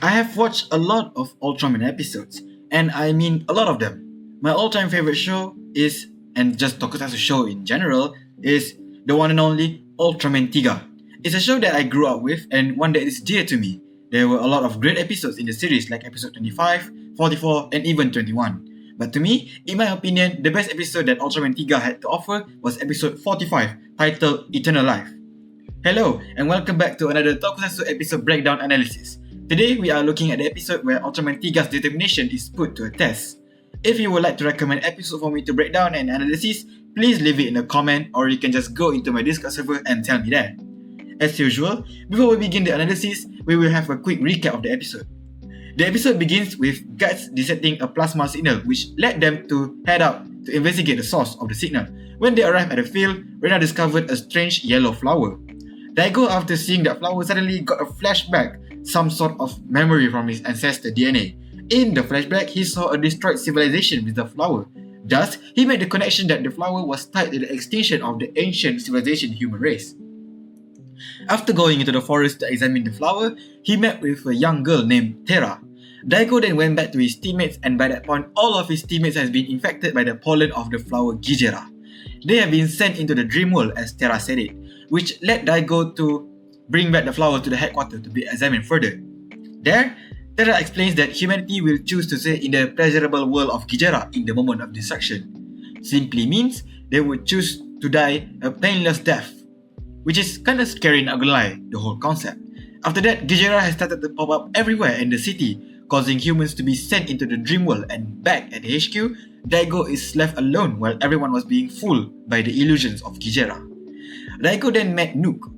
I have watched a lot of Ultraman episodes, and I mean a lot of them. My all-time favorite show is, and just tokusatsu show in general, is the one and only Ultraman 3. It's a show that I grew up with and one that is dear to me. There were a lot of great episodes in the series like episode 25, 44, and even 21. But to me, in my opinion, the best episode that Ultraman 3 had to offer was episode 45, titled Eternal Life. Hello, and welcome back to another Tokusatsu episode breakdown analysis. Today, we are looking at the episode where Ultraman 3's determination is put to a test. If you would like to recommend episode for me to break down and analysis, please leave it in a comment or you can just go into my Discord server and tell me there. As usual, before we begin the analysis, we will have a quick recap of the episode. The episode begins with Guts detecting a plasma signal which led them to head out to investigate the source of the signal. When they arrived at the field, Rena discovered a strange yellow flower. Daigo, after seeing that flower, suddenly got a flashback, some sort of memory from his ancestor DNA. In the flashback, he saw a destroyed civilization with the flower. Thus, he made the connection that the flower was tied to the extinction of the ancient civilization human race. After going into the forest to examine the flower, he met with a young girl named Terra. Daigo then went back to his teammates, and by that point, all of his teammates has been infected by the pollen of the flower Gijera. They have been sent into the dream world, as Terra said it, which led Daigo to bring back the flower to the headquarters to be examined further. There, Terra explains that humanity will choose to stay in the pleasurable world of Gijera in the moment of destruction. Simply means they would choose to die a painless death, which is kinda scary, not gonna lie, the whole concept. After that, Gijera has started to pop up everywhere in the city, causing humans to be sent into the dream world, and back at the HQ, Daigo is left alone while everyone was being fooled by the illusions of Gijera. Daigo then met Nuke,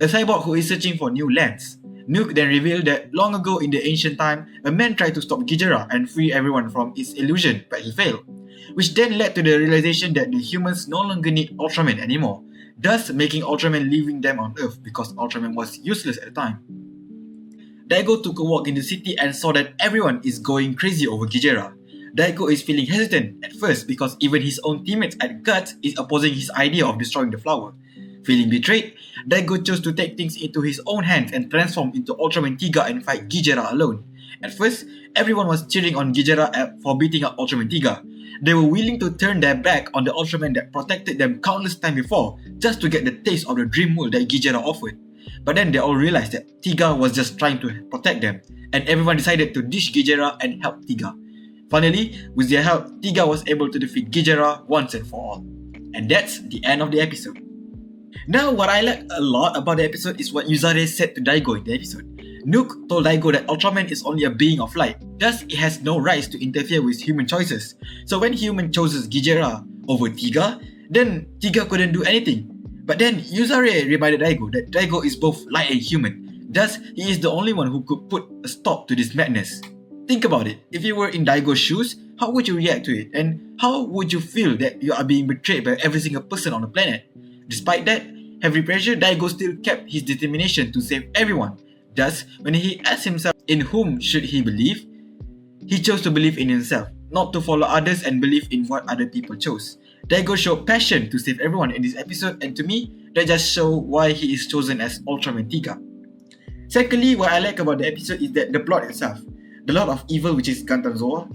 a cyborg who is searching for new lands. Nuke then revealed that long ago in the ancient time, a man tried to stop Gijera and free everyone from its illusion, but he failed, which then led to the realization that the humans no longer need Ultraman anymore, thus making Ultraman leaving them on Earth because Ultraman was useless at the time. Daigo took a walk in the city and saw that everyone is going crazy over Gijera. Daigo is feeling hesitant at first because even his own teammates at Guts is opposing his idea of destroying the flower. Feeling betrayed, Daigo chose to take things into his own hands and transform into Ultraman 3 and fight Gijera alone. At first, everyone was cheering on Gijera for beating up Ultraman 3. They were willing to turn their back on the Ultraman that protected them countless times before, just to get the taste of the dream world that Gijera offered. But then they all realized that Tiga was just trying to protect them, and everyone decided to ditch Gijera and help Tiga. Finally, with their help, Tiga was able to defeat Gijera once and for all. And that's the end of the episode. Now, what I like a lot about the episode is what Yuzare said to Daigo in the episode. Nuke told Daigo that Ultraman is only a being of light, thus it has no rights to interfere with human choices. So when human chooses Gijera over Tiga, then Tiga couldn't do anything. But then Yuzare reminded Daigo that Daigo is both light and human, thus he is the only one who could put a stop to this madness. Think about it, if you were in Daigo's shoes, how would you react to it, and how would you feel that you are being betrayed by every single person on the planet? Despite that heavy pressure, Daigo still kept his determination to save everyone. Thus, when he asked himself in whom should he believe, he chose to believe in himself, not to follow others and believe in what other people chose. Daigo showed passion to save everyone in this episode, and to me, that just shows why he is chosen as Ultraman 3. Secondly, what I like about the episode is that the plot itself. The Lord of Evil, which is Gantanzoa,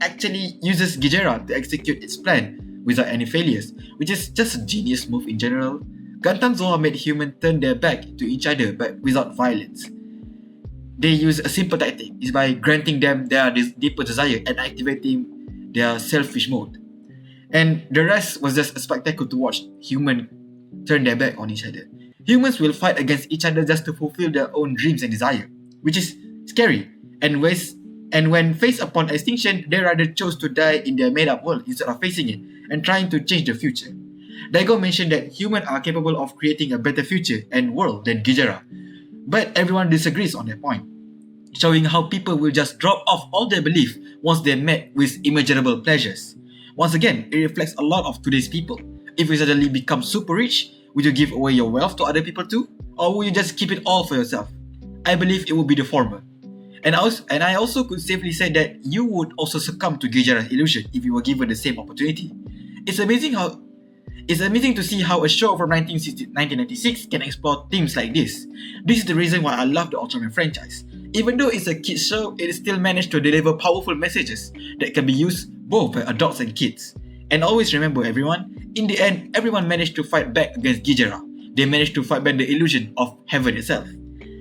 actually uses Gijera to execute its plan without any failures, which is just a genius move in general. Gantanzoa made humans turn their back to each other but without violence. They use a simple tactic, is by granting them their deeper desire and activating their selfish mode. And the rest was just a spectacle to watch humans turn their back on each other. Humans will fight against each other just to fulfill their own dreams and desire, which is scary. And when faced upon extinction, they rather chose to die in their made-up world instead of facing it and trying to change the future. Daigo mentioned that humans are capable of creating a better future and world than Gijera, but everyone disagrees on that point, showing how people will just drop off all their belief once they're met with immeasurable pleasures. Once again, it reflects a lot of today's people. If you suddenly become super rich, would you give away your wealth to other people too? Or will you just keep it all for yourself? I believe it would be the former. And I also could safely say that you would also succumb to Gijera's illusion if you were given the same opportunity. It's amazing to see how a show from 1996 can explore themes like this. This is the reason why I love the Ultraman franchise. Even though it's a kids show, it still managed to deliver powerful messages that can be used both by adults and kids. And always remember everyone, in the end, everyone managed to fight back against Gijera. They managed to fight back the illusion of heaven itself.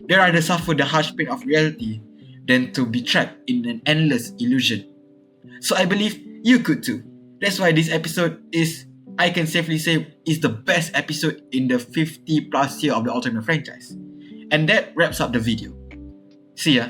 They rather suffer the harsh pain of reality than to be trapped in an endless illusion. So I believe you could too. That's why this episode is, I can safely say, is the best episode in the 50 plus year of the Ultraman franchise. And that wraps up the video. See ya.